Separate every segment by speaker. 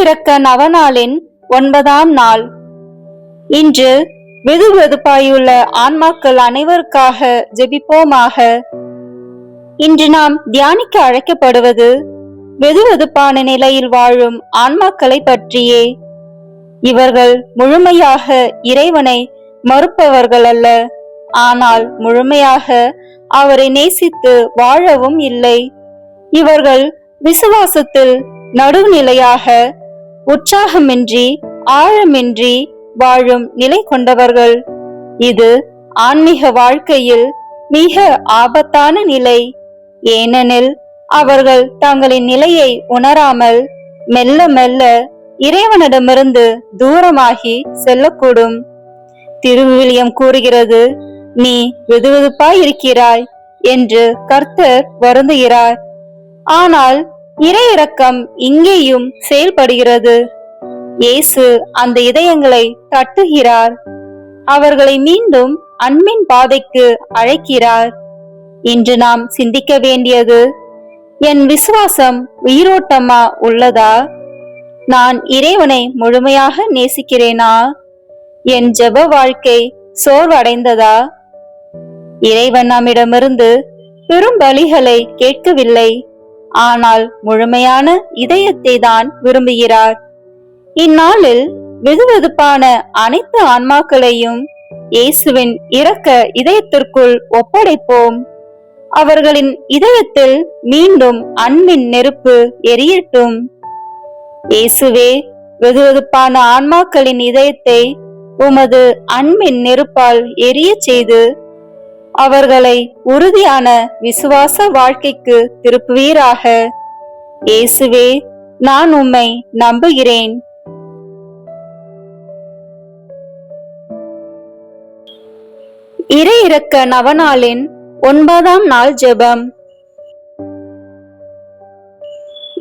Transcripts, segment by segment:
Speaker 1: இறக்க நவநாளின் 9ஆம் நாள். இன்று வெதுவெதுப்பாயுள்ள ஆன்மாக்கள் அனைவருக்காக ஜெபிப்போமாக. இன்று நாம் தியானிக்க அழைக்கப்படுவது வெதுவெதுப்பான நிலையில் வாழும் ஆன்மாக்களை பற்றியே. இவர்கள் முழுமையாக இறைவனை மறுப்பவர்கள் அல்ல, ஆனால் முழுமையாக அவரை நேசித்து வாழவும் இல்லை. இவர்கள் விசுவாசத்தில் நடுநிலையாக உற்சாகமின்றி ஆழமின்றி வாழும் நிலை கொண்டவர்கள். இது ஆன்மீக வாழ்க்கையில் மிக ஆபத்தான நிலை. ஏனெனில் அவர்கள் தங்களின் நிலையை உணராமல் மெல்ல மெல்ல இறைவனிடமிருந்து தூரமாகி செல்லக்கூடும். திருவிவிலியம் கூறுகிறது, நீ வெதுவெதுப்பாய் இருக்கிறாய் என்று கர்த்தர் வருந்துகிறார். ஆனால் இறை இரக்கம் இங்கேயும் செயல்படுகிறது. இயேசு அந்த இதயங்களை தட்டுகிறார், அவர்களை மீண்டும் அன்பின் பாதைக்கு அழைக்கிறார். இன்று நாம் சிந்திக்க வேண்டியது, என் விசுவாசம் உயிரோட்டமா உள்ளதா? நான் இறைவனை முழுமையாக நேசிக்கிறேனா? என் ஜெப வாழ்க்கை சோர்வடைந்ததா? இறைவன் நம்மிடமிருந்து பெரும் பலிகளை கேட்கவில்லை, ஆனால் முழுமையான இதயத்தை தான் விரும்புகிறார். இந்நாளில் வெதுவெதுப்பான அனைத்து ஆன்மாக்களையும் இயேசுவின் இரக்க இதயத்திற்குள் ஒப்படைப்போம். அவர்களின் இதயத்தில் மீண்டும் அன்பின் நெருப்பு எரியட்டும். இயேசுவே, வெதுவெதுப்பான ஆன்மாக்களின் இதயத்தை உமது அன்பின் நெருப்பால் எரிய செய்து அவர்களை உறுதியான விசுவாச வாழ்க்கைக்கு திருப்புவீராக. இயேசுவே, நான் உம்மை நம்புகிறேன். இறை இரக்க நவநாளின் 9ஆம் நாள் ஜெபம்.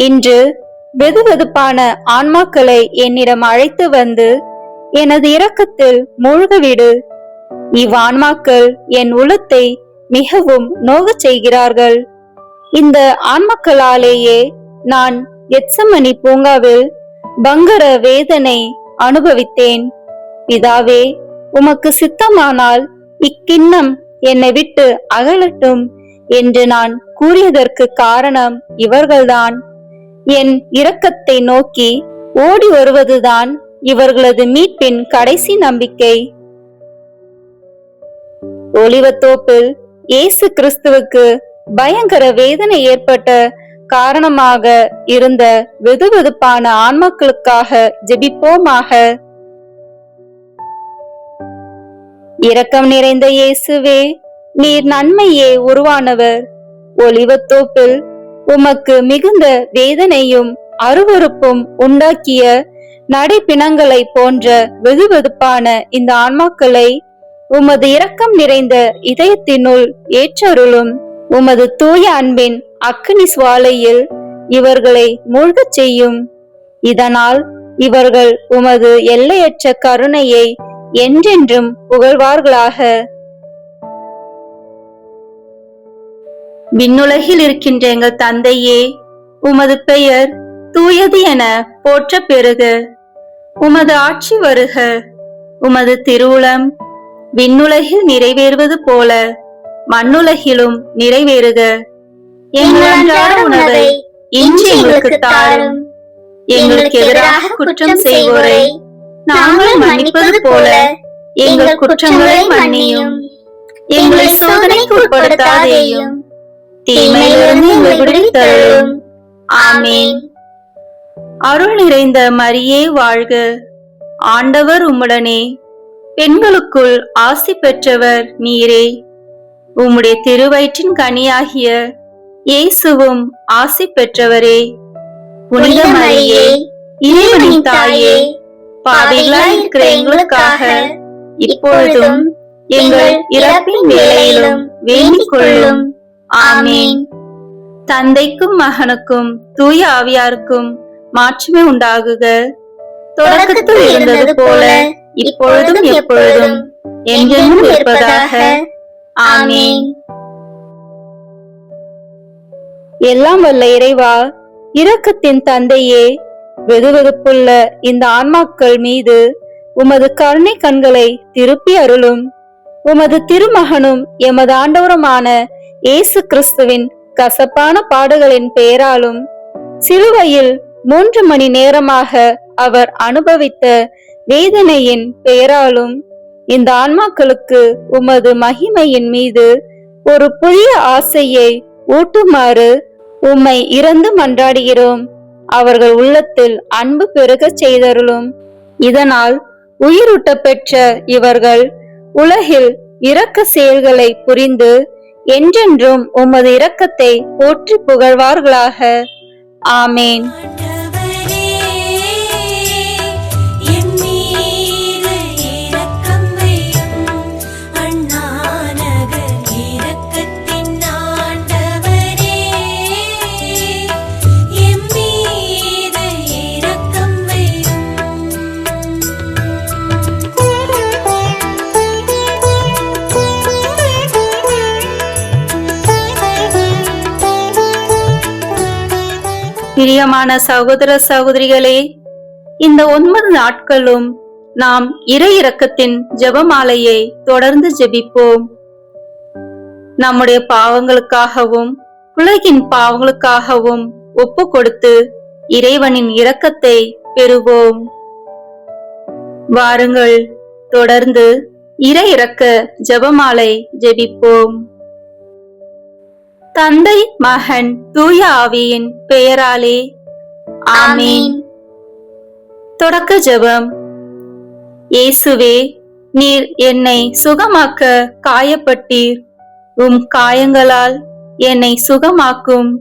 Speaker 1: இன்று வெதுவெதுப்பான ஆன்மாக்களை என்னிடம் அழைத்து வந்து எனது இரக்கத்தில் மூழ்கவிடு. இவ்வான்மாக்கள் என் உள்ளத்தை மிகவும் நோகச் செய்கிறார்கள். இந்த ஆன்மாக்களாலேயே நான் கெத்சமனி பூங்காவில் பங்கர வேதனை அனுபவித்தேன். பிதாவே, உமக்கு சித்தமானால் இக்கிண்ணம் என்னை விட்டு அகலட்டும் என்று நான் கூறியதற்கு காரணம் இவர்கள்தான். என் இரக்கத்தை நோக்கி ஓடி வருவதுதான் இவர்களது மீட்பின் கடைசி நம்பிக்கை. ஒலிவத்தோப்பில் இயேசு கிறிஸ்துவுக்கு பயங்கர வேதனை ஏற்பட்ட காரணமாக இருந்த வெதுவெதுப்பான ஆன்மாக்களுக்காக ஜெபிப்போமாக. இரக்கம் நிறைந்த இயேசுவே, நீர் நன்மையே உருவானவர். ஒலிவத்தோப்பில் உமக்கு மிகுந்த வேதனையும் அருவருப்பும் உண்டாக்கிய நடைப்பிணங்களை போன்ற வெதுவெதுப்பான இந்த ஆன்மாக்களை உமது இரக்கம் நிறைந்த இதயத்தினுள் ஏற்றருளும். உமது தூய அன்பின் அக்கினி சுவாலையில் இவர்களை மூழ்கச் செய்யும். இதனால் இவர்கள் உமது எல்லையற்ற கருணையை என்றென்றும் புகழ்வார்களாக. விண்ணுலகில் இருக்கின்ற எங்கள் தந்தையே, உமது பெயர் தூயது என போற்ற பெறுக. உமது ஆட்சி வருக. உமது திருவுளம் விண்ணுலகில் நிறைவேறுவது போல மண்ணுலகிலும் நிறைவேறுக. எங்கள் அன்றாட உணவை இன்று எங்களுக்கு தாரும். எங்களுக்கு எதிராக குற்றம் செய்வோரை நாங்கள் மன்னிப்பது போல எங்கள் குற்றங்களை மன்னியும். எங்களை சோதனைக்கு உட்படுத்தாதேயும், தீமையிலிருந்து எங்களை விடுவித்தருளும். ஆமென். அருள் நிறைந்த மரியே வாழ்க. ஆண்டவர் உம்முடனே. பெண்களுக்குள் ஆசி பெற்றவர் நீரே. உம்முடைய திருவயிற்றின் கனியாகிய இயேசுவும் ஆசி பெற்றவரே. புனித மரியே, இறைவனின் தாயே, பாவிகளாய் இருக்கிற எங்களுக்காக இப்பொழுதும் எங்கள் இறப்பின் வேளையிலும் வேண்டிக் கொள்ளும். ஆமென். தந்தைக்கும் மகனுக்கும் தூய ஆவியாருக்கும் மாட்சிமை உண்டாகுக. தொடக்கத்தில் இருந்தது போல இப்பொழுதும் எப்பொழுதும் என்றென்றும் இருப்பதாக. ஆமென். எல்லாம் வல்ல இறைவா, இரக்கத்தின் தந்தையே, வெதுவெதுப்புள்ள இந்த ஆன்மாக்கள் மீது உமது கருணை கண்களை திருப்பி அருளும். உமது திருமகனும் எமது ஆண்டவருமான இயேசு கிறிஸ்துவின் கசப்பான பாடுகளின் பெயராலும் சிலுவையில் 3 மணி நேரமாக அவர் அனுபவித்த வேதனையின் பெயராலும் இந்த ஆன்மாக்களுக்கு உமது மகிமையின் மீது ஒரு புதிய ஆசையை ஊட்டுமாறு உம்மை இறந்து மன்றாடுகிறோம். அவர்கள் உள்ளத்தில் அன்பு பெருகச் செய்தருளும். இதனால் உயிரூட்ட பெற்ற இவர்கள் உலகில் இரக்க செயல்களை புரிந்து என்றென்றும் உமது இரக்கத்தை போற்றி புகழ்வார்களாக. ஆமேன். பிரியமான சகோதர சகோதரிகளே, இந்த 9 நாட்களும் நாம் இறை இரக்கத்தின் ஜெபமாலையை தொடர்ந்து ஜெபிப்போம். நம்முடைய பாவங்களுக்காகவும் உலகின் பாவங்களுக்காகவும் ஒப்பு கொடுத்து இறைவனின் இரக்கத்தை பெறுவோம். வாருங்கள், தொடர்ந்து இறை இரக்க ஜெபமாலை ஜெபிப்போம். தந்தை, மகன், தூய ஆவியின் பெயராலே ஆமேன். தொடக்க ஜெபம். இயேசுவே, நீர் என்னை சுகமாக்க காயப்பட்டீர். உம் காயங்களால் என்னை சுகமாக்கும்.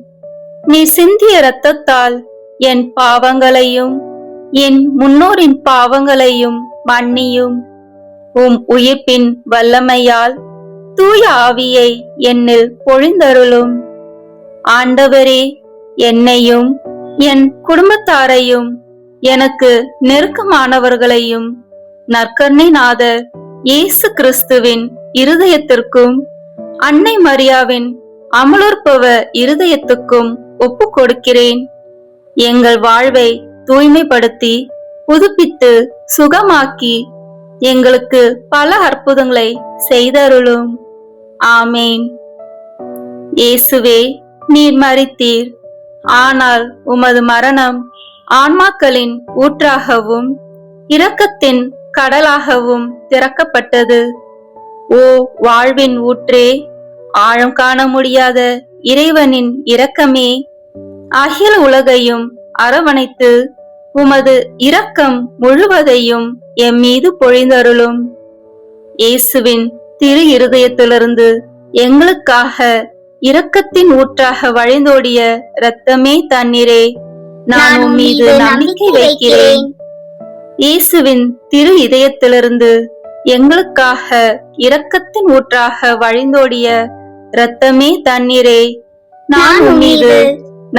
Speaker 1: நீர் சிந்திய இரத்தத்தால் என் பாவங்களையும் என் முன்னோரின் பாவங்களையும் மன்னியும். உம் உயிர்ப்பின் வல்லமையால் தூய ஆவியை என்னில் பொழிந்தருளும். ஆண்டவரே, என்னையும் என் குடும்பத்தாரையும் எனக்கு நெருக்கமானவர்களையும் நற்கருணை நாதர் இயேசு கிறிஸ்துவின் இருதயத்திற்கும் அன்னை மரியாவின் அமலோற்பவ இருதயத்துக்கும் ஒப்பு கொடுக்கிறேன். எங்கள் வாழ்வை தூய்மைப்படுத்தி புதுப்பித்து சுகமாக்கி எங்களுக்கு பல அற்புதங்களை செய்தருளும். ஆமேன். இயேசுவே, நீர் மரித்தீர். ஆனால் உமது மரணம் ஆன்மாக்களின் ஊற்றாகவும் இரக்கத்தின் கடலாகவும் திறக்கப்பட்டது. ஓ வாழ்வின் ஊற்றே, ஆழம் காண முடியாத இறைவனின் இரக்கமே, அகில உலகையும் அரவணைத்து உமது இரக்கம் முழுவதையும் எம் மீது பொழிந்தருளும். இயேசுவின் திரு இருதயத்திலிருந்து எங்களுக்காக இரக்கத்தின் ஊற்றாக வழிந்தோடிய இரத்தமே தண்ணீரே, நான் உம் மீது நம்பிக்கை வைக்கிறேன். இயேசுவின் திரு இதயத்திலிருந்து எங்களுக்காக இரக்கத்தின் ஊற்றாக வழிந்தோடிய இரத்தமே தண்ணீரே, நான் உம் மீது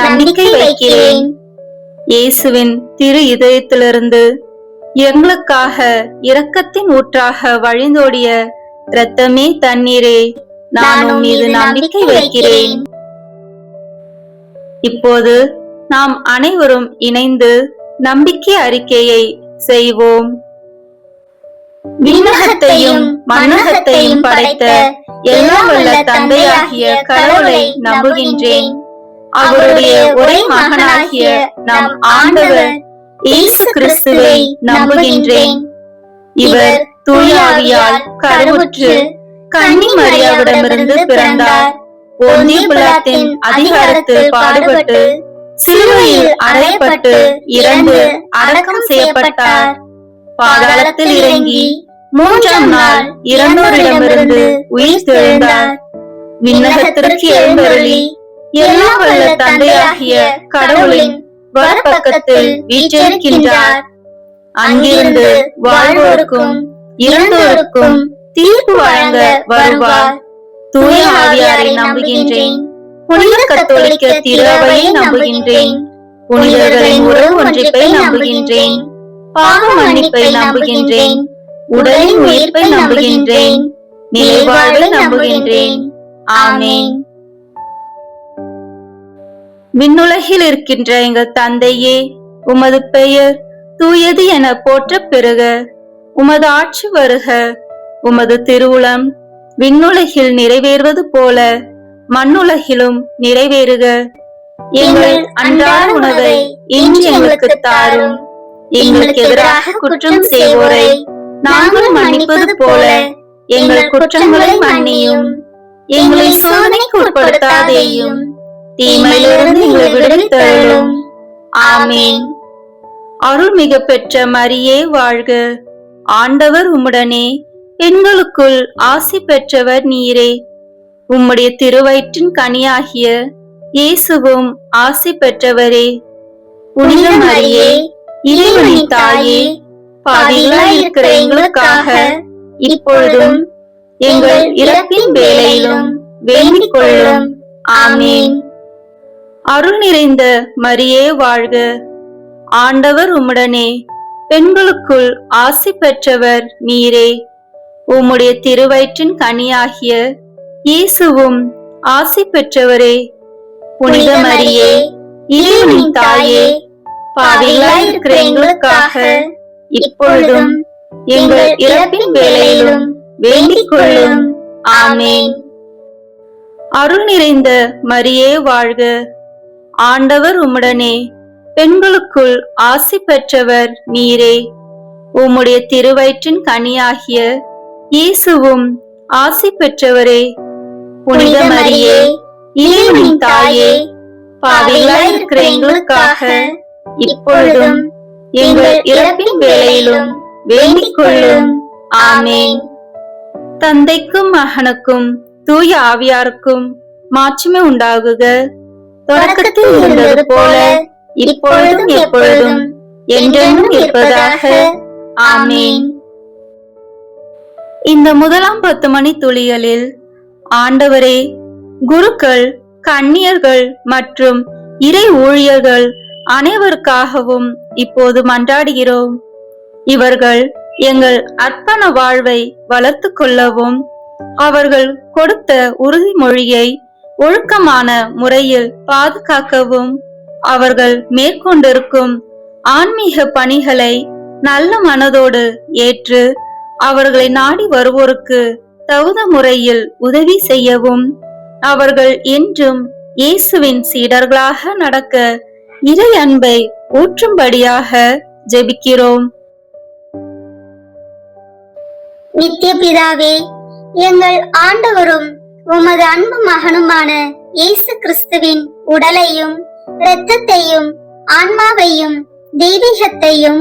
Speaker 1: நம்பிக்கை வைக்கிறேன். இயேசுவின் திரு இதயத்திலிருந்து எங்களுக்காக இரக்கத்தின் ஊற்றாக வழிந்தோடிய இரத்தமே தண்ணீரே, நான் உம் மீது நம்பிக்கை வைக்கிறேன். இப்போது நாம் அனைவரும் இணைந்து நம்பிக்கை அறிக்கையை செய்வோம். விண்ணகத்தையும் மண்ணகத்தையும் படைத்த எல்லாம் வல்ல தந்தையாகிய கடவுளை நம்புகின்றேன். அவருடைய ஒரே மகனாகிய நம் ஆண்டவர் இயேசு கிறிஸ்துவை நம்புகின்றேன். இவர் தூய ஆவியால் கருவுற்று கன்னி மரியாவிடமிருந்து பிறந்தார். போந்திய பிலாத்தின் அதிகாரத்தில் பாடுபட்டு சிலுவையில் அறையப்பட்டு இறந்து அடக்கம் செய்யப்பட்டார். பாதாளத்தில் இறங்கி 3ஆம் நாள் இறந்தோரிடமிருந்து உயிர் தெழுந்தார். விண்ணகத்திற்கு எழுந்தருளி எல்லாம் வல்ல தந்தையாகிய கடவுளின் வலப்பக்கத்தில் வீற்றிருக்கின்றார். அங்கிருந்து வாழ்வோருக்கும் இறந்தோருக்கும் தீர்ப்பு வழங்க வருவார். தூய ஆவியாரை நம்புகின்றேன். புனித கத்தோலிக்க திருஅவையை நம்புகின்றேன். புனிதர்களின் உறவு ஒன்றிப்பை நம்புகின்றேன். பாவ மன்னிப்பை நம்புகின்றேன். உடலின் உயிர்ப்பை நம்புகின்றேன். நிலைவாழ்வை நம்புகின்றேன். ஆமேன். விண்ணுலகில் இருக்கின்ற எங்கள் தந்தையே, உமது பெயர் தூயது என போற்றப் பெறுக. உமது ஆட்சி வருக. உமது திருவுளம் விண்ணுலகில் நிறைவேறுவது போல மண்ணுலகிலும் நிறைவேறுக. எங்கள் அன்றாட உணவை இன்று எங்களுக்கு தாரும். எங்களுக்கு எதிராக குற்றம் செய்வோரை நாங்கள் மன்னிப்பது போல எங்கள் குற்றங்களை மன்னியும். எங்களை சோதனைக்கு உட்படுத்தாதேயும், தீமையிலிருந்து எங்களை விடுவித்தருளும். ஆமேன். அருள்மிகு பெற்ற மரியே வாழ்க. ஆண்டவர் உம்முடனே, பெண்களுக்குள் ஆசி பெற்றவர் நீரே. உம்முடைய திருவயிற்றின் கனியாகிய இயேசுவும் ஆசி பெற்றவரே. புனித மரியே, இறைவனின் தாயே, பாவிகளாய் இருக்கிற எங்களுக்காக இப்பொழுதும் எங்கள் இறப்பின் வேளையிலும் வேண்டிக் கொள்ளும். ஆமேன். அருள் நிறைந்த மரியே வாழ்க. ஆண்டவர் உம்முடனே, பெண்களுக்குள் ஆசி பெற்றவர் நீரே. உம்முடைய திருவயிற்றின் கனியாகிய இயேசுவும் ஆசி பெற்றவரே. புனித மரியே, இறைவனின் தாயே, பாவிகளாய் இருக்கிற எங்களுக்காக இப்பொழுதும் எங்கள் இறப்பின் வேளையிலும் வேண்டிக் கொள்ளும். ஆமேன். அருள் நிறைந்த மரியே வாழ்க. ஆண்டவர் உம்முடனே, பெண்களுக்குள் ஆசி பெற்றவர் நீரே. உம்முடைய திருவயிற்றின் கனியாகிய இயேசுவும் ஆசி பெற்றவரே. புனித மரியே, இறைவனின் தாயே, பாவிகளாய் இருக்கிற எங்களுக்காக இப்பொழுதும் எங்கள் இறப்பின் வேளையிலும் வேண்டிக் கொள்ளும். ஆமேன். தந்தைக்கும் மகனுக்கும் தூய ஆவியாருக்கும் மாட்சிமை உண்டாகுக. தொடக்கத்தில் இருந்தது போல இப்பொழுதும் எப்பொழுதும் என்றென்றும் இருப்பதாக. ஆமேன். இந்த முதலாம் 10 மணி துளிகளில் ஆண்டவரே, குருக்கள், கன்னியர்கள் மற்றும் இறை ஊழியர்கள் அனைவருக்காகவும் இப்போது மன்றாடுகிறோம். இவர்கள் எங்கள் அர்ப்பண வாழ்வை வளர்த்து கொள்ளவும், அவர்கள் கொடுத்த உறுதிமொழியை ஒழுக்கமான முறையில் பாதுகாக்கவும், அவர்கள் மேற்கொண்டிருக்கும் ஆன்மீக பணிகளை நல்ல மனதோடு ஏற்று அவர்களை நாடி வருவோருக்கு தகுந்த முறையில் உதவி செய்யவும், அவர்கள் என்றும் இயேசுவின் சீடர்களாக நடக்க இறை அன்பை ஊற்றும்படியாக ஜெபிக்கிறோம்.
Speaker 2: நித்திய பிதாவே, எங்கள் ஆண்டவரும் உமது அன்பு மகனுமான இயேசு கிறிஸ்துவின் உடலையும் இரத்தத்தையும் ஆன்மாவையும் தெய்வீகத்தையும்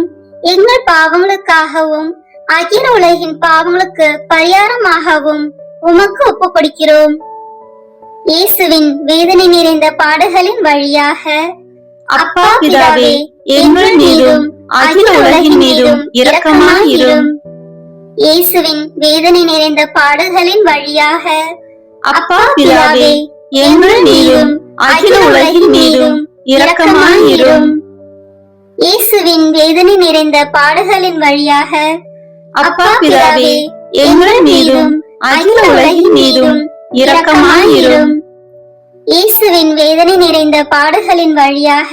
Speaker 2: எங்கள் பாவங்களுக்காகவும் அகில உலகின் பாவங்களுக்கு பரிகாரமாகவும் உமக்கு ஒப்புக் கொடுக்கிறோம். இயேசுவின் வேதனை நிறைந்த பாடுகளின் வழியாக
Speaker 1: அப்பா பிதாவே, எங்கள் மீதும் அகில உலகின் மீதும் இரக்கமாயிரும்.
Speaker 2: இயேசுவின் வேதனை நிறைந்த பாடுகளின் வழியாக
Speaker 1: அப்பா பிதாவே, எங்கள் மீதும் அகில உலகின் மீதும் இரக்கமாயிரும்.
Speaker 2: இயேசுவின் வேதனை நிறைந்த பாடுகளின் வழியாக
Speaker 1: அப்பா பிதாவே, எங்கள் மீதும் அகில உலகின் மீதும் இரக்கமாயிரும்.
Speaker 2: இயேசுவின் வேதனை நிறைந்த பாடுகளின் வழியாக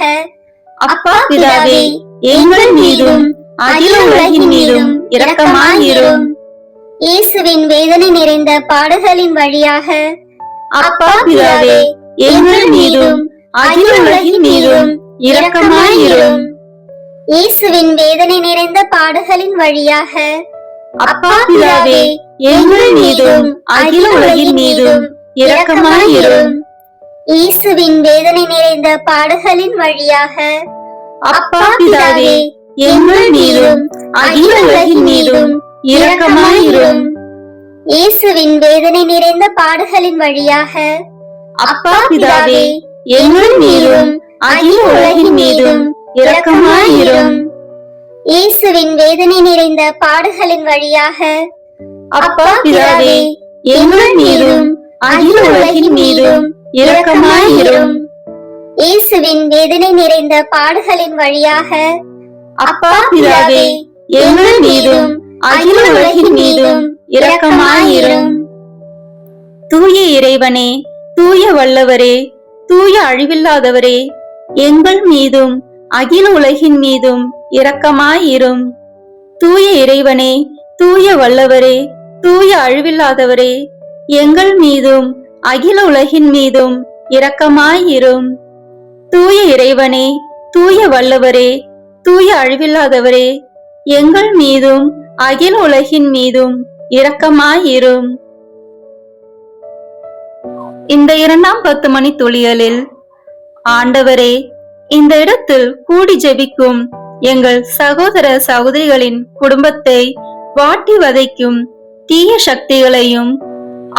Speaker 1: அப்பா பிதாவே, எங்கள் மீதும் அகில உலகின் மீதும் இரக்கமாயிரும்.
Speaker 2: இயேசுவின் வேதனை நிறைந்த பாடுகளின் வழியாக
Speaker 1: அப்பா பிதாவே, எங்கள் மீதும் அகில உலகின் மீதும் இரக்கமாயிரும்.
Speaker 2: இயேசுவின் வேதனை நிறைந்த பாடுகளின் வழியாக
Speaker 1: அப்பா பிதாவே, எங்கள் மீதும் அகில உலகின் மீதும் இரக்கமாயிரும்.
Speaker 2: இயேசுவின் வேதனை நிறைந்த பாடுகளின் வழியாக
Speaker 1: அப்பா பிதாவே, எங்கள் மீதும் அகில உலகின் மீதும் இரக்கமாயிரும்.
Speaker 2: இயேசுவின் வேதனை நிறைந்த பாடுகளின் வழியாக
Speaker 1: அப்பா பிதாவே, எங்கள் மீதும் அகில உலகின் மீதும் இரக்கமாயிரும்.
Speaker 2: இயேசுவின் வேதனை நிறைந்த பாடுகளின் வழியாக
Speaker 1: அப்பா பிதாவே, எங்கள் மீதும் அகில உலகின் மீதும் இரக்கமாயிரும்.
Speaker 2: இயேசுவின் வேதனை நிறைந்த பாடுகளின் வழியாக
Speaker 1: அப்பா பிதாவே, எங்கள் மீதும் அகில உலகின் மீதும் இரக்கமாயிரும். தூய இறைவனே, தூய வல்லவரே, தூய அழிவில்லாதவரே, எங்கள் மீதும் அகில உலகின் மீதும் இரக்கமாயிரும். தூய இறைவனே, தூய வல்லவரே, தூய அழிவில்லாதவரே, எங்கள் மீதும் அகில உலகின் மீதும் இரக்கமாயிரும். தூய இறைவனே, தூய வல்லவரே, தூய அழிவில்லாதவரே, எங்கள் மீதும் அகில உலகின் மீதும் இரக்கமாயிரும். இந்த 2ஆம் 10 மணி துளியலில், ஆண்டவரே, இந்த இடத்தில் கூடி ஜெபிக்கும் எங்கள் சகோதர சகோதரிகளின் குடும்பத்தை வாட்டி வதைக்கும் தீய சக்திகளையும்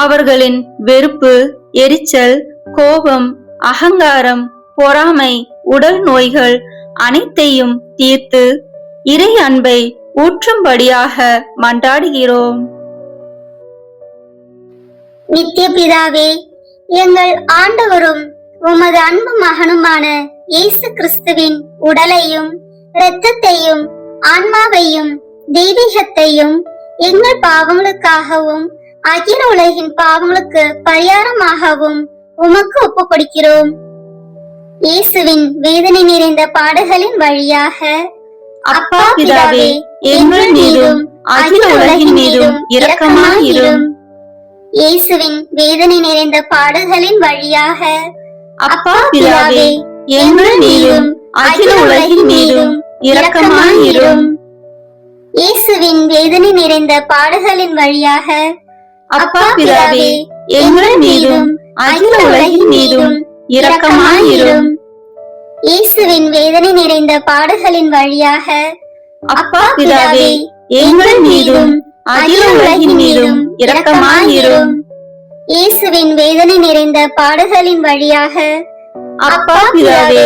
Speaker 1: அவர்களின் வெறுப்பு, எரிச்சல், கோபம், அகங்காரம், பொறாமை, உடல் நோய்கள் அனைத்தையும் தீர்த்து இறை அன்பை ஊற்றும்படியாக மன்றாடுகிறோம்.
Speaker 2: நித்திய பிதாவே, எங்கள் ஆண்டவரும் உமது அன்பு மகனுமான இயேசு கிறிஸ்துவின் உடலையும் இரத்தத்தையும் ஆன்மாவையும் தெய்வீகத்தையும் எங்கள் பாவங்களுக்காகவும் அகில உலகின் பாவங்களுக்கு பரிகாரமாகவும் உமக்கு ஒப்புக் கொடுக்கிறோம். இயேசுவின் வேதனை நிறைந்த பாடுகளின் வழியாக
Speaker 1: அப்பா பிதாவே, எங்கள் மீதும் அகில உலகின் மீதும் இரக்கமாயிரும்.
Speaker 2: இயேசுவின் வேதனை நிறைந்த பாடுகளின் வழியாக
Speaker 1: அப்பா பிதாவே, எங்கள் மீதும் அகில உலகின் மீதும் இரக்கமாயிரும்.
Speaker 2: இயேசுவின் வேதனை நிறைந்த பாடுகளின் வழியாக
Speaker 1: அப்பா பிதாவே, எங்கள் மீதும் அகில உலகின் மீதும் இரக்கமாயிரும்.
Speaker 2: இயேசுவின் வேதனை நிறைந்த பாடுகளின் வழியாக
Speaker 1: அப்பா பிதாவே, எங்கள் மீதும் அகில உலகின் மீதும் இரக்கமாயிரும்.
Speaker 2: இயேசுவின் வேதனை நிறைந்த பாடுகளின் வழியாக
Speaker 1: அப்பா பிதாவே,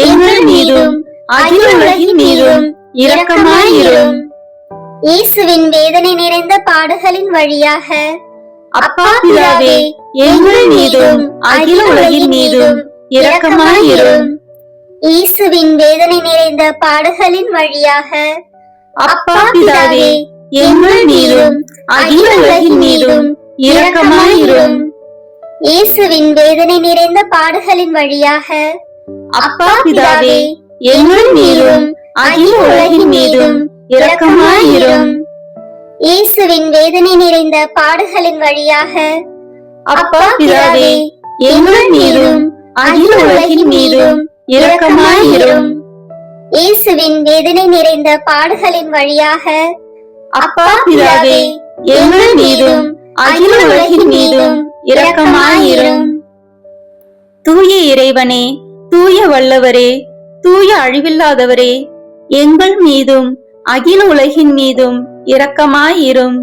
Speaker 1: எங்கள் மீதும் அகில உலகின் மீதும் இரக்கமாயிரும்.
Speaker 2: இயேசுவின் வேதனை நிறைந்த பாடுகளின் வழியாக
Speaker 1: அப்பா பிதாவே, எங்கள் மீதும் அகில உலகின் மீதும் இரக்கமாயிரும்.
Speaker 2: இயேசுவின் வேதனை நிறைந்த பாடுகளின் வழியாக
Speaker 1: அப்பா பிதாவே, எங்கள் மீதும் அகில உலகின் மீதும் இரக்கமாயிரும்.
Speaker 2: இயேசுவின் வேதனை நிறைந்த பாடுகளின் வழியாக
Speaker 1: அப்பா பிதாவே, எங்கள் மீதும் அகில உலகின் மீதும் இரக்கமாயிரும்.
Speaker 2: இயேசுவின் வேதனை நிறைந்த பாடுகளின் வழியாக
Speaker 1: அப்பா பிதாவே, எங்கள் மீதும் அகில உலகின் மீதும் இரக்கமாயிரும்.
Speaker 2: இயேசுவின் வேதனை நிறைந்த பாடுகளின் வழியாக
Speaker 1: அப்பா பிதாவே, எங்கள் மீதும் அகில உலகின் மீதும் இரக்கமாயிரும். தூய இறைவனே, தூய வல்லவரே, தூய அழிவில்லாதவரே, எங்கள் மீதும் அகில உலகின் மீதும் இரக்கமாயிரும்.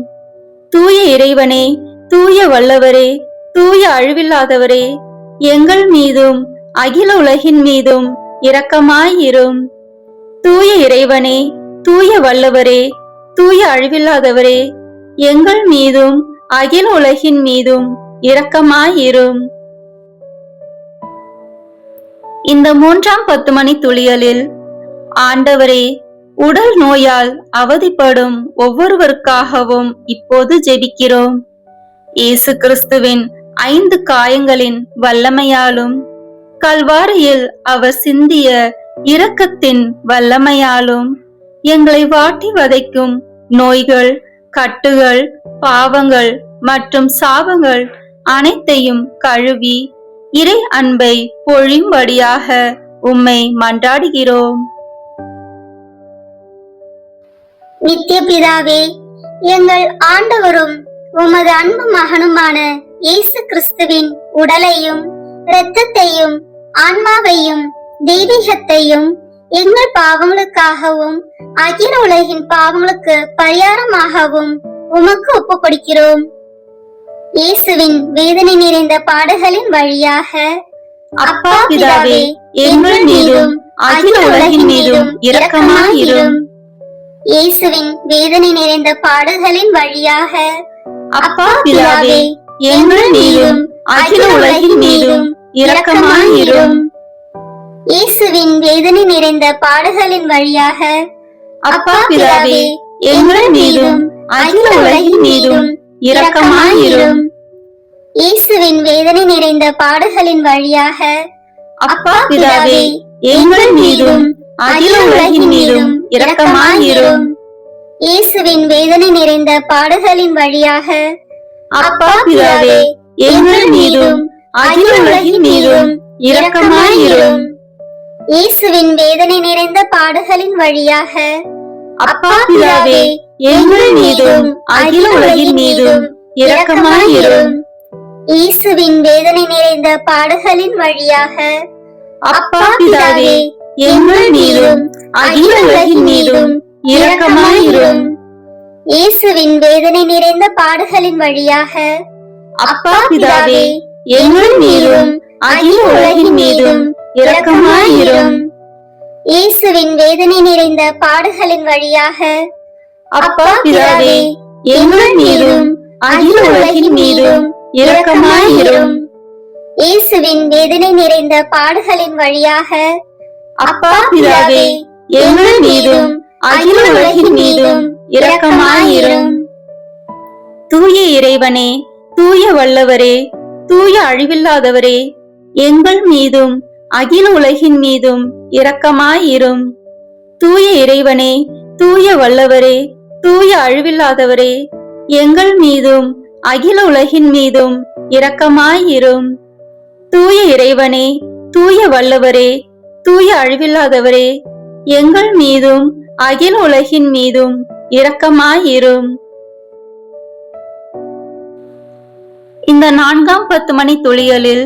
Speaker 1: தூய இறைவனே, தூய வல்லவரே, தூய அழிவில்லாதவரே, எங்கள் மீதும் அகில உலகின் மீதும் இரக்கமாயிரும். தூய இறைவனே, தூய வல்லவரே, தூய அழிவில்லாதவரே, எங்கள் மீதும் அகில உலகின் மீதும் இரக்கமாயிரும். இந்த 3ஆம் 10 மணி துளியலில், ஆண்டவரே, உடல் நோயால் அவதிப்படும் ஒவ்வொருவருக்காகவும் இப்போது ஜெபிக்கிறோம். இயேசு கிறிஸ்துவின் 5 காயங்களின் வல்லமையாலும் கல்வாரியில் அவர் சிந்திய இரக்கத்தின் வல்லமையாலும் எங்களை வாட்டி வதைக்கும் நோய்கள், கட்டுகள், பாவங்கள் மற்றும் சாபங்கள் அனைத்தையும் கழுவி இறை அன்பை பொழியும்படியாக உம்மை மன்றாடுகிறோம்.
Speaker 2: நித்திய பிதாவே, எங்கள் ஆண்டவரும் உமது அன்பு மகனுமான இயேசு கிறிஸ்துவின் உடலையும் இரத்தத்தையும் ஆன்மாவையும் தெய்வீகத்தையும் எங்கள் பாவங்களுக்காகவும் அகில உலகின் பாவங்களுக்கு பரிகாரமாகவும் உமக்கு ஒப்புக் கொடுக்கிறோம். இயேசுவின் வேதனை நிறைந்த பாடுகளின் வழியாக
Speaker 1: அப்பா பிதாவே, எங்கள் மீதும் அகில உலகின் மீதும் இரக்கமாயிரும்.
Speaker 2: இயேசுவின் வேதனை நிறைந்த பாடுகளின் வழியாக
Speaker 1: அப்பா பிதாவே, எங்கள் மீதும் அகில உலகின் மீதும் இரக்கமாயிரும்.
Speaker 2: இயேசுவின் வேதனை நிறைந்த பாடுகளின் வழியாக
Speaker 1: அப்பா பிதாவே, எங்கள் மீதும் அகில உலகின் மீதும் இரக்கமாயிரும்.
Speaker 2: இயேசுவின் வேதனை நிறைந்த பாடுகளின் வழியாக
Speaker 1: அப்பா பிதாவே, எங்கள் மீதும் அகில உலகின் மீதும் இரக்கமாயிரும்.
Speaker 2: இயேசுவின் வேதனை நிறைந்த பாடுகளின் வழியாக
Speaker 1: அப்பா பிதாவே, எங்கள் மீதும் அகில உலகின் மீதும் இரக்கமாயிரும்.
Speaker 2: இயேசுவின் வேதனை நிறைந்த பாடுகளின் வழியாக
Speaker 1: அப்பா பிதாவே, எங்கள் மீதும் அகில உலகின் மீதும் இரக்கமாயிரும்.
Speaker 2: இயேசுவின் வேதனை நிறைந்த பாடுகளின் வழியாக
Speaker 1: அப்பா பிதாவே, எங்கள் மீதும் அகில உலகின் மீதும் இரக்கமாயிரும்.
Speaker 2: இயேசுவின் வேதனை நிறைந்த பாடுகளின் வழியாக
Speaker 1: அப்பா பிதாவே, எங்கள் மீதும் அகில உலகின் மீதும் இரக்கமாயிரும்.
Speaker 2: இயேசுவின் வேதனை நிறைந்த பாடுகளின் வழியாக
Speaker 1: அப்பா பிதாவே, எங்கள் மீதும் அகில உலகின் மீதும் இரக்கமாயிரும்.
Speaker 2: இயேசுவின் வேதனை நிறைந்த பாடுகளின் வழியாக
Speaker 1: அப்பா பிதாவே, எங்கள் மீதும் அகில உலகின் மீதும் இரக்கமாயிரும். தூய இறைவனே, தூய வல்லவரே, தூய அழிவில்லாதவரே, எங்கள் மீதும் அகில உலகின் மீதும் இரக்கமாயிரும். தூய இறைவனே, தூய வல்லவரே, தூய அழிவில்லாதவரே, எங்கள் மீதும் அகில உலகின் மீதும் இரக்கமாயிரும். தூய இறைவனே, தூய வல்லவரே, தூய அழிவில்லாதவரே, எங்கள் மீதும் அகில உலகின் மீதும் இரக்கமாயிரும். இந்த 4ஆம் 10 மணி துளிகளில்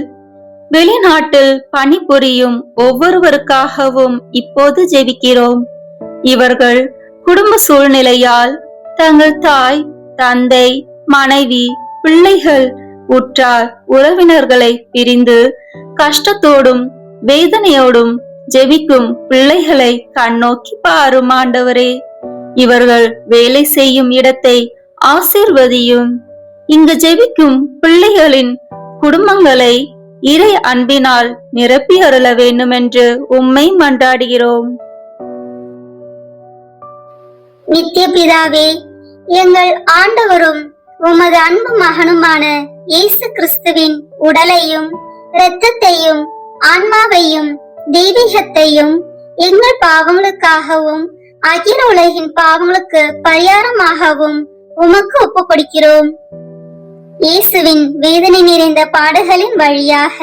Speaker 1: வெளிநாட்டில் பணிபுரியும் ஒவ்வொருவருக்காகவும் இப்போது ஜெபிக்கிறோம். இவர்கள் குடும்ப சூழ்நிலையால் தங்கள் தாய், தந்தை, மனைவி, பிள்ளைகள், உற்றார் உறவினர்களை பிரிந்து கஷ்டத்தோடும் வேதனையோடும் ஜெபிக்கும் பிள்ளைகளை கண்ணோக்கி பாரும் ஆண்டவரே. இவர்கள் வேலை செய்யும் இடத்தை ஆசீர்வதியும். இங்கு ஜெபிக்கும் பிள்ளைகளின் குடும்பங்களை இறை அன்பினால் நிரப்பி அருள வேண்டும் என்று உம்மை மன்றாடுகிறோம்.
Speaker 2: நித்திய பிதாவே, எங்கள் ஆண்டவரும் உமது அன்பு மகனுமான இயேசு கிறிஸ்துவின் உடலையும் இரத்தத்தையும் ஆன்மாவையும் தெய்வீகத்தையும் எங்கள் பாவங்களுக்காகவும் அகில உலகின் பாவங்களுக்கு பரிகாரமாகவும் உமக்கு ஒப்புக் கொடுக்கிறோம். இயேசுவின் வேதனை நிறைந்த பாடுகளின் வழியாக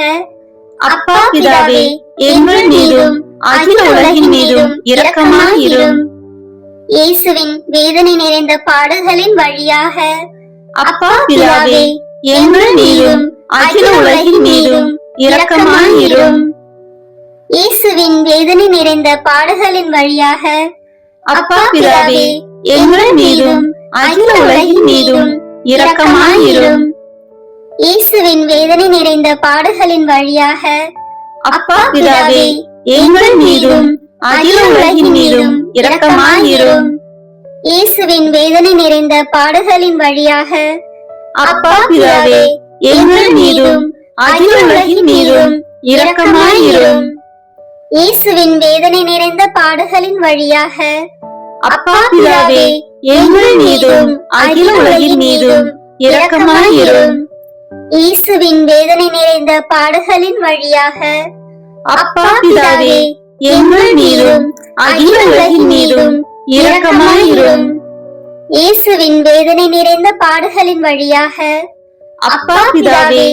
Speaker 1: அப்பா பிதாவே, எங்கள் மீதும் அகில உலகின் மீதும் இரக்கமாயிரும்.
Speaker 2: இயேசுவின் வேதனை நிறைந்த பாடுகளின் வழியாக
Speaker 1: அப்பா பிதாவே, எங்கள் மீதும் அகில உலகின் மீதும் இரக்கமாயிரும்.
Speaker 2: இயேசுவின் வேதனை நிறைந்த பாடுகளின் வழியாக
Speaker 1: அப்பா பிதாவே, எங்கள் மீதும் அகில உலகின் மீதும் இரக்கமாயிரும்.
Speaker 2: இயேசுவின் வேதனை நிறைந்த பாடுகளின் வழியாக
Speaker 1: அப்பா பிதாவே, எங்கள் மீதும் அகில உலகின் மீதும் இரக்கமாயிரும்.
Speaker 2: இயேசுவின் வேதனை நிறைந்த பாடுகளின் வழியாக
Speaker 1: அப்பா பிதாவே, எங்கள் மீதும் அகில உலகின் மீதும் இரக்கமாயிரும்.
Speaker 2: இயேசுவின் வேதனை நிறைந்த பாடுகளின் வழியாக
Speaker 1: அப்பா பிதாவே, எங்கள் மீதும் அகில உலகின் மீதும் இரக்கமாயிரும்.
Speaker 2: இயேசுவின் வேதனை நிறைந்த பாடுகளின் வழியாக
Speaker 1: அப்பா பிதாவே, எங்கள் மீதும் அகில உலகின் மீதும் இரக்கமாயிரும்.
Speaker 2: இயேசுவின் வேதனை நிறைந்த பாடுகளின் வழியாக
Speaker 1: அப்பா பிதாவே,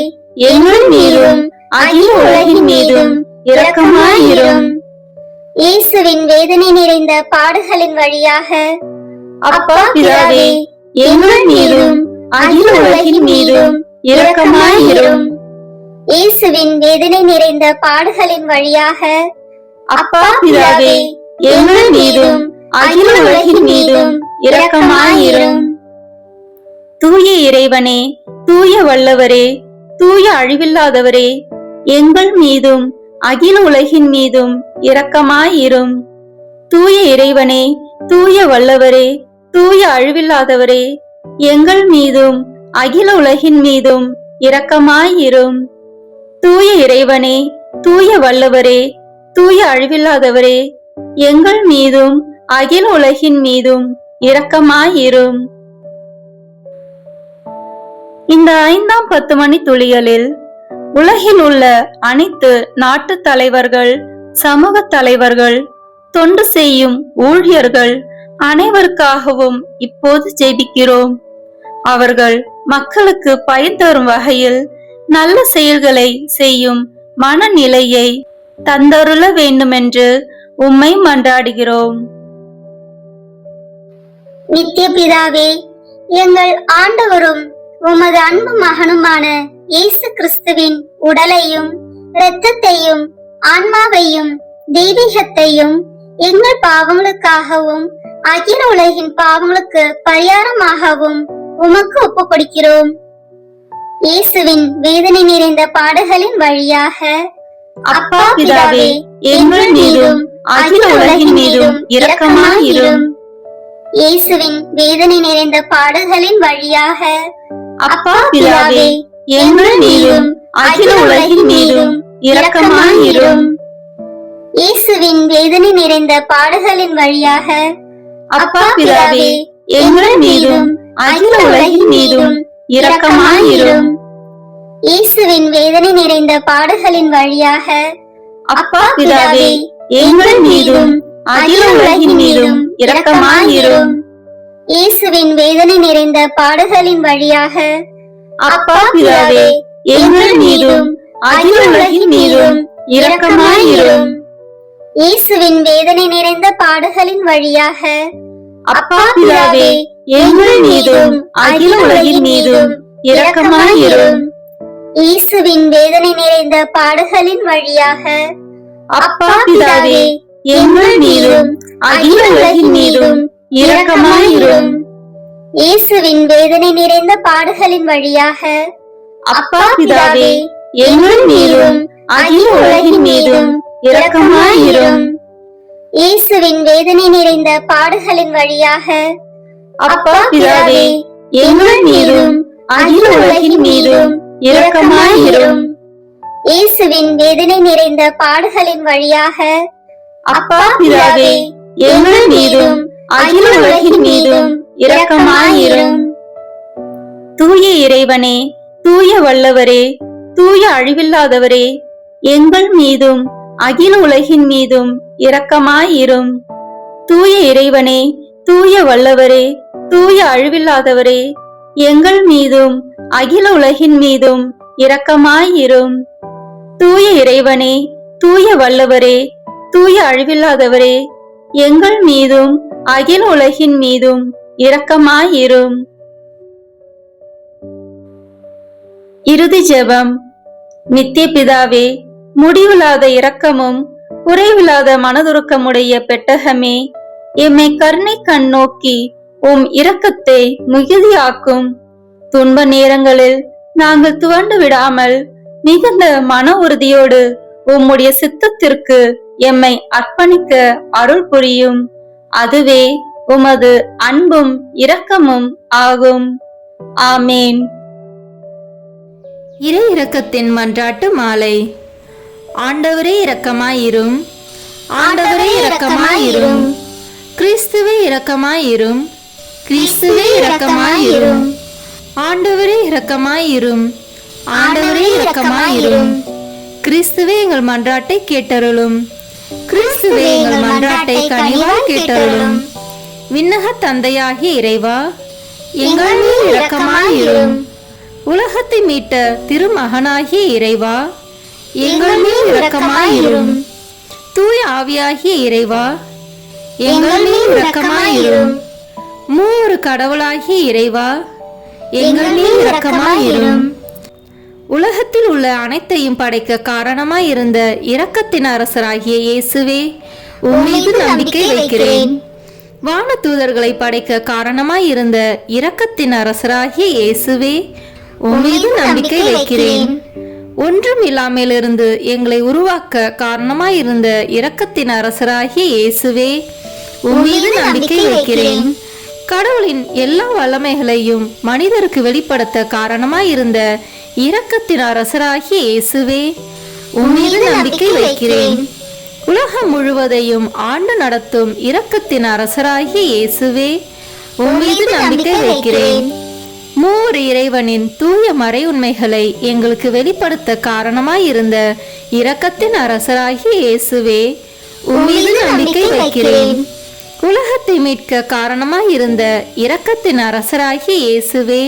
Speaker 1: எங்கள் மீதும் அகில உலகின் மீதும் இரக்கமாயிரும்.
Speaker 2: இயேசுவின் வேதனை நிறைந்த பாடுகளின் வழியாக
Speaker 1: அப்பா பிதாவே, எங்கள் மீதும் அகில உலகின் மீதும் இரக்கமாயிரும்.
Speaker 2: இயேசுவின் வேதனை நிறைந்த பாடுகளின் வழியாக
Speaker 1: அப்பா பிதாவே, எங்கள் மீதும் அகில உலகின் மீதும் இரக்கமாயிரும். தூய இறைவனே, தூய வல்லவரே, தூய அழிவில்லாதவரே, எங்கள் மீதும் அகில உலகின் மீதும் இரக்கமாயிரும். தூய இறைவனே, தூய வல்லவரே, தூய அழிவில்லாதவரே, எங்கள் மீதும் அகில உலகின் மீதும் இரக்கமாயிரும். தூய இறைவனே, தூய வல்லவரே, தூய அழிவில்லாதவரே, எங்கள் மீதும் அகில உலகின் மீதும் இரக்கமாயிரும். இந்த 5ஆம் 10 மணி துளிகளில் உலகில் உள்ள அனைத்து நாட்டு தலைவர்கள், சமூக தலைவர்கள், தொண்டு செய்யும் ஊழியர்கள் அனைவருக்காகவும் இப்போது ஜெபிக்கிறோம். அவர்கள் மக்களுக்கு பயன் தரும் வகையில் நல்ல செயல்களை செய்யும் மனநிலையை தந்தருள வேண்டுமென்று உம்மை மன்றாடுகிறோம்.
Speaker 2: நித்திய பிதாவே, எங்கள் ஆண்டவரும் உமது அன்பு மகனுமான இயேசு கிறிஸ்துவின் உடலையும் இரத்தத்தையும் ஆன்மாவையும் தெய்வீகத்தையும் எங்கள் பாவங்களுக்காகவும் அகில உலகின் பாவங்களுக்கு பரிகாரமாகவும் உமக்கு ஒப்புக் கொடுக்கிறோம். இயேசுவின் வேதனை நிறைந்த பாடுகளின் வழியாக
Speaker 1: அப்பா பிதாவே, எங்கள் மீதும் அகில உலகின் மீதும் இரக்கமாயிரும்.
Speaker 2: இயேசுவின் வேதனை நிறைந்த பாடுகளின் வழியாக
Speaker 1: அப்பா பிதாவே, எங்கள் மீதும் அகில உலகின் மீதும் இரக்கமாயிரும்.
Speaker 2: இயேசுவின் வேதனை நிறைந்த பாடுகளின் வழியாக
Speaker 1: அப்பா பிதாவே, எங்கள் மீதும் அகில உலகின் மீதும் இரக்கமாயிரும்.
Speaker 2: இயேசுவின் வேதனை நிறைந்த பாடுகளின் வழியாக
Speaker 1: அப்பா பிதாவே, எங்கள் மீதும் அகில உலகின் மீதும் இரக்கமாயிரும்.
Speaker 2: இயேசுவின் வேதனை நிறைந்த பாடுகளின் வழியாக
Speaker 1: அப்பா பிதாவே, எங்கள் மீதும் அகில உலகின் மீதும் இரக்கமாயிரும்.
Speaker 2: இயேசுவின் வேதனை நிறைந்த பாடுகளின் வழியாக
Speaker 1: அப்பா பிதாவே, எங்கள் மீதும் அகில உலகின் மீதும் இரக்கமாயிரும்.
Speaker 2: இயேசுவின் வேதனை நிறைந்த பாடுகளின் வழியாக
Speaker 1: அப்பா பிதாவே, எங்கள் மீதும் அகில உலகின் மீதும் இரக்கமாயிரும்.
Speaker 2: இயேசுவின் வேதனை நிறைந்த பாடுகளின் வழியாக
Speaker 1: அப்பா பிதாவே, எங்கள் மீதும் அகில உலகின் மீதும் இரக்கமாயிரும்.
Speaker 2: இயேசுவின் வேதனை நிறைந்த பாடுகளின் வழியாக
Speaker 1: அப்பா பிதாவே, எங்கள் மீதும் அகில உலகின் மீதும் இரக்கமாயிரும்.
Speaker 2: இயேசுவின் வேதனை நிறைந்த பாடுகளின் வழியாக
Speaker 1: அப்பா பிதாவே, எங்கள் மீதும் அகில உலகின் மீதும் இரக்கமாயிரும். தூய இறைவனே, தூய வல்லவரே, தூய அழிவில்லாதவரே, எங்கள் மீதும் அகில உலகின் மீதும் இரக்கமாயிரும். தூய இறைவனே, தூய வல்லவரே, தூய அழிவில்லாதவரே, எங்கள் மீதும் அகில உலகின் மீதும் இரக்கமாயிரும். தூய இறைவனே, தூய வல்லவரே, தூய அழிவில்லாதவரே, எங்கள் மீதும் அகில உலகின் மீதும் இரக்கமாயிரும். இறுதி ஜெபம். நித்திய பிதாவே, முடிவில்லாத இரக்கமும் குறைவில்லாத மனதுருக்கமுடைய பெட்டகமே, எம்மை கருணை கண் நோக்கி உம் இரக்கத்தை மிகுதியாக்கும். துன்ப நேரங்களில் நாங்கள் துவண்டு விடாமல் மிகுந்த மன உறுதியோடு உம்முடைய சித்தத்திற்கு எம்மை அர்ப்பணிக்க அருள் புரியும். அதுவே உமது அன்பும் இரக்கமும் ஆகும். ஆமேன்.
Speaker 3: இறை இரக்கத்தின் மன்றாட்டு மாலை. ஆண்டவரே இரக்கமாயிரும், ஆண்டவரே இரக்கமாயிரும், கிறிஸ்துவே இரக்கமாயிரும், கிறிஸ்துவே இரக்கமாயிரும், ஆண்டவரே இரக்கமாயிரும், ஆண்டவரே இரக்கமாயிரும், கிறிஸ்துவே எங்கள் மன்றாட்டை கேட்டருளும், கிறிஸ்துவே எங்கள் மன்றாட்டை கனிவாய் கேட்டருளும். விண்ணக தந்தையாகிய இறைவா, எங்கள் மேல் இரக்கமாயிரும். உலகத்தை மீட்ட திருமகனாகிய இறைவா, எங்கள் மேல் இரக்கமாயிரும். தூய ஆவியாகிய இறைவா, எங்கள் மேல் இரக்கமாயிரும். மூவொரு கடவுளாகிய இறைவா, எங்கள் மேல் இரக்கமாயிரும். உலகத்தில் உள்ள அனைத்தையும் படைக்க காரணமாயிருந்த இரக்கத்தின் அரசராகிய இயேசுவே, உம்மீது நம்பிக்கை வைக்கிறேன். வான தூதர்களை படைக்க காரணமாயிருந்த இரக்கத்தின் அரசராகிய இயேசுவே, உம்மீது நம்பிக்கை வைக்கிறேன். ஒன்றும் இல்லாமலிருந்து எங்களை உருவாக்க காரணமாயிருந்த இரக்கத்தின் அரசராகிய இயேசுவே, உம்மீது நம்பிக்கை வைக்கிறேன். கடவுளின் எல்லா வல்லமைகளையும் மனிதருக்கு வெளிப்படுத்த காரணமாயிருந்த இரக்கத்தின் அரசராகிய இயேசுவே, உம்மீது நம்பிக்கை வைக்கிறேன். உலகம் முழுவதையும் ஆண்டு நடத்தும் இரக்கத்தின் அரசராகிய இயேசுவே, உம்மீது நம்பிக்கை வைக்கிறேன். மூவர் இறைவனின் தூய மறை உண்மைகளை எங்களுக்கு வெளிப்படுத்த காரணமாயிருந்த இரக்கத்தின் அரசராகிய இயேசுவே, உம்மீது நம்பிக்கை வைக்கிறேன். உலகத்தை மீட்க காரணமாயிருந்த இரக்கத்தின் அரசராகிய இயேசுவே,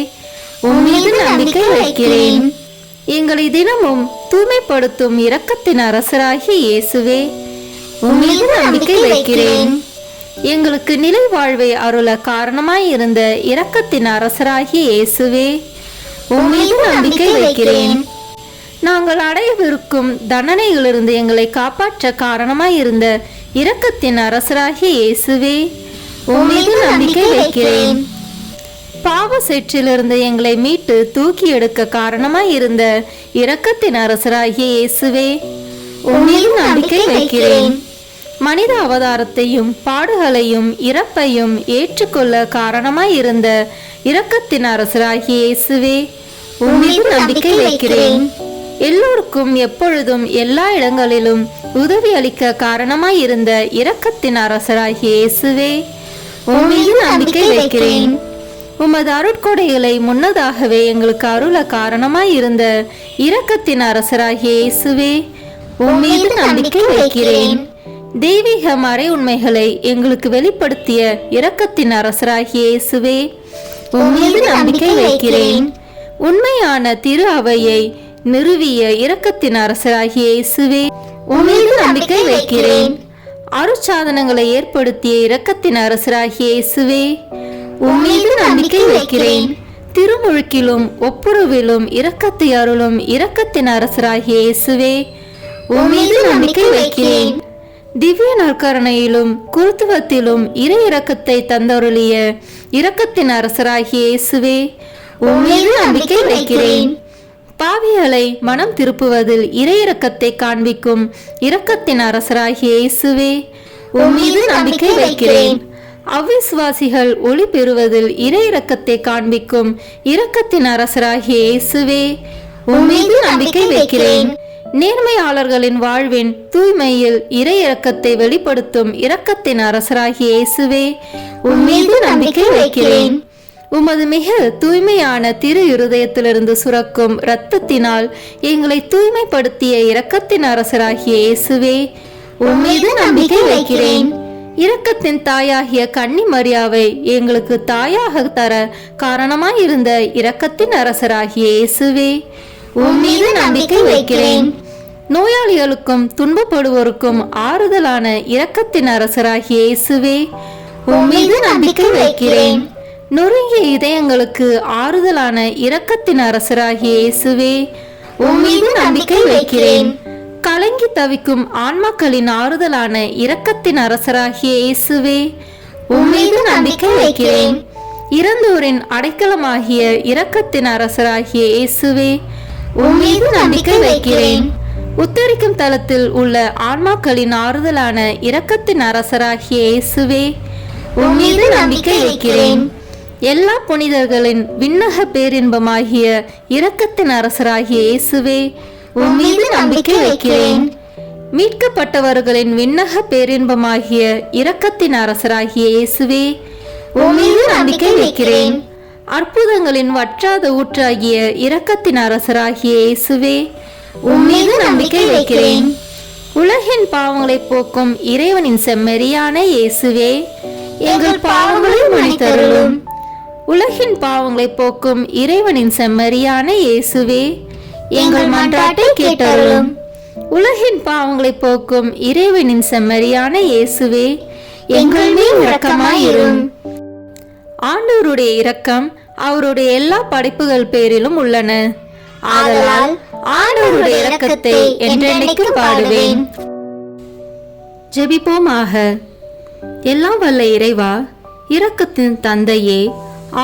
Speaker 3: உம்மீது நம்பிக்கை வைக்கிறேன். எங்களை தினமும் தூய்மைப்படுத்தும் இரக்கத்தின் அரசராகிய இயேசுவே, உம்மீது நம்பிக்கை வைக்கிறேன். எங்களுக்கு நிலை வாழ்வை அருள காரணமாயிருந்த இரக்கத்தின் அரசராகிய இயேசுவே, உம்மீது நம்பிக்கை வைக்கிறேன். நாங்கள் அடையவிருக்கும் தண்டனைகளிலிருந்து எங்களை காப்பாற்ற காரணமாயிருந்த இரக்கத்தின் அரசராகிய இயேசுவே, உம்மீது நம்பிக்கை வைக்கிறேன். பாவ சேற்றிலிருந்து எங்களை மீட்டு தூக்கி எடுக்க காரணமாயிருந்த இரக்கத்தின் அரசராகிய இயேசுவே, உம்மீது நம்பிக்கை வைக்கிறேன். மனித அவதாரத்தையும் பாடுகளையும் இறப்பையும் ஏற்றுக்கொள்ள காரணமாயிருந்த இரக்கத்தின் அரசராகிய இயேசுவே, உம்மீது நம்பிக்கை வைக்கிறேன். எல்லோருக்கும் எப்பொழுதும் எல்லா இடங்களிலும் உதவி அளிக்க காரணமாயிருந்த இரக்கத்தின் அரசராகிய இயேசுவே, உம்மீது நம்பிக்கை வைக்கிறேன். உமது அருட்கொடைகளை முன்னதாகவே எங்களுக்கு அருள காரணமாயிருந்த இரக்கத்தின் அரசராகிய இயேசுவே, உம்மீது நம்பிக்கை வைக்கிறேன். தெய்வீக மறை உண்மைகளை எங்களுக்கு வெளிப்படுத்திய இரக்கத்தின் அரசராகிய இயேசுவே, உம்மீது நம்பிக்கை வைக்கிறேன். உண்மையான திரு அவையை நிறுவிய இரக்கத்தின் அரசராகிய இயேசுவே, உம்மீது நம்பிக்கை வைக்கிறேன். அருட்சாதனங்களை ஏற்படுத்திய இரக்கத்தின் அரசராகிய இயேசுவே, உம்மீது நம்பிக்கை வைக்கிறேன். திருமுழுக்கிலும் ஒப்புரவிலும் இரக்கத்தை அருளும் இரக்கத்தின் அரசராகிய இயேசுவே, உம்மீது நம்பிக்கை வைக்கிறேன். திவ்ய நற்கருணையிலும் குருத்துவத்திலும் இறை இரக்கத்தை தந்தருளிய இரக்கத்தின் அரசராகிய இயேசுவே, உம்மீது நம்பிக்கை வைக்கிறேன். பாவிகளை மனம் திருப்புவதில் இறை இரக்கத்தை காண்பிக்கும் இரக்கத்தின் அரசராகிய இயேசுவே, உம்மீது நம்பிக்கை வைக்கிறேன். அவ்விசுவாசிகள் ஒளி பெறுவதில் இறை இரக்கத்தை காண்பிக்கும் இரக்கத்தின் அரசராகிய இயேசுவே, உம்மீது நம்பிக்கை வைக்கிறேன். நேர்மையாளர்களின் வாழ்வின் தூய்மையில் இறை இரக்கத்தை வெளிப்படுத்தும் இரக்கத்தின் அரசராகிய இயேசுவே, உம்மீது நம்பிக்கை வைக்கிறேன். உமது மிக தூய்மையான திரு இருதயத்திலிருந்து சுரக்கும் இரத்தத்தினால் எங்களை தூய்மைப்படுத்திய இரக்கத்தின் அரசராகிய இயேசுவே, உம்மீது நம்பிக்கை வைக்கிறேன். இரக்கத்தின் தாயாகிய கன்னி மரியாவை எங்களுக்கு தாயாக தர காரணமாயிருந்த இரக்கத்தின் அரசராகிய இயேசுவே, உம்மீது நம்பிக்கை வைக்கிறேன். நோயாளிகளுக்கும் துன்பப்படுவோருக்கும் ஆறுதலான இரக்கத்தின் அரசராகிய இயேசுவே, உம்மீது நம்பிக்கை வைக்கிறேன். நொறுங்கிய இதயங்களுக்கு ஆறுதலான இரக்கத்தின் அரசராகிய இயேசுவே, உம்மீது நம்பிக்கை வைக்கிறேன். கலங்கி தவிக்கும் ஆன்மாக்களின் ஆறுதலான இரக்கத்தின் அரசராகிய இயேசுவே, உம்மீது நம்பிக்கை வைக்கிறேன். இறந்தோரின் அடைக்கலமாகிய இரக்கத்தின் அரசராகிய இயேசுவே, உம்மீது நம்பிக்கை வைக்கிறேன். உத்தரிக்கும் தலத்தில் உள்ள ஆன்மாக்களின் ஆறுதலான இரக்கத்தின் அரசராகிய இயேசுவே, உம்மீது நம்பிக்கை வைக்கிறேன். எல்லா புனிதர்களின் விண்ணக பேரின்பமாகிய இரக்கத்தின் அரசராகிய இயேசுவே, உம்மீது நம்பிக்கை வைக்கிறேன். மீட்கப்பட்டவர்களின் விண்ணக பேரின்பமாகிய இரக்கத்தின் அரசராகிய இயேசுவே, உம்மீது நம்பிக்கை வைக்கிறேன். அற்புதங்களின் வற்றாத ஊற்றாகிய இரக்கத்தின் அரசராகிய இயேசுவே, உம்மீது நம்பிக்கை வைக்கிறேன். உலகின் பாவங்களை போக்கும் இறைவனின் செம்மறியான இயேசுவே, எங்கள் பாவங்களை மன்னித்தருளும். உலகின் பாவங்களை போக்கும் இறைவனின் செம்மறியான இயேசுவே, எங்கள் மன்றாட்டை கேட்டருளும். உலகின் பாவங்களை போக்கும் இறைவனின் செம்மறியான இயேசுவே, எங்கள் மேல் இரக்கமாயிரும். ஆண்டவருடைய இரக்கம் அவருடைய எல்லா படைப்புகள் பேரிலும் உள்ளன. ஆதலால் ஆண்டவருடைய இரக்கத்தை என்றென்னைக்கும் பாடுவேன். ஜெபிப்போமாக. எல்லாம் வல்ல இறைவா, இரக்கத்தின் தந்தையே,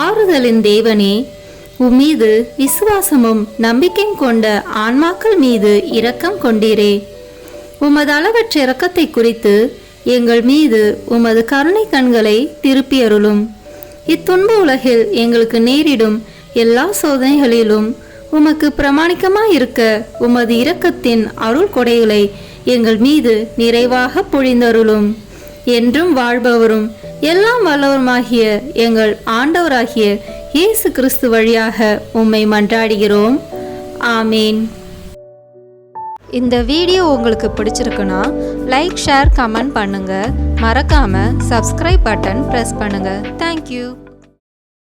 Speaker 3: ஆறுதலின் தேவனே, உம்மீது விசுவாசமும் நம்பிக்கையும் கொண்ட ஆன்மாக்கள் மீது இரக்கம் கொண்டீரே. உமது அளவற்ற இரக்கத்தை குறித்து எங்கள் மீது உமது கருணை கண்களை திருப்பியருளும். இத்துன்ப உலகில் எங்களுக்கு நேரிடும் எல்லா சோதனைகளிலும் உமக்கு பிரமாணிக்கமாயிருக்க உமது இரக்கத்தின் அருள் கொடைகளை எங்கள் மீது நிறைவாக பொழிந்தருளும். என்றும் வாழ்பவரும் எல்லாம் வல்லவருமாகிய எங்கள் ஆண்டவராகிய இயேசு கிறிஸ்து வழியாக உம்மை மன்றாடுகிறோம். ஆமேன். இந்த வீடியோ உங்களுக்கு பிடிச்சிருக்குன்னா லைக், ஷேர், கமெண்ட் பண்ணுங்கள். மறக்காமல் சப்ஸ்கிரைப் பட்டன் ப்ரெஸ் பண்ணுங்கள். தேங்க்யூ.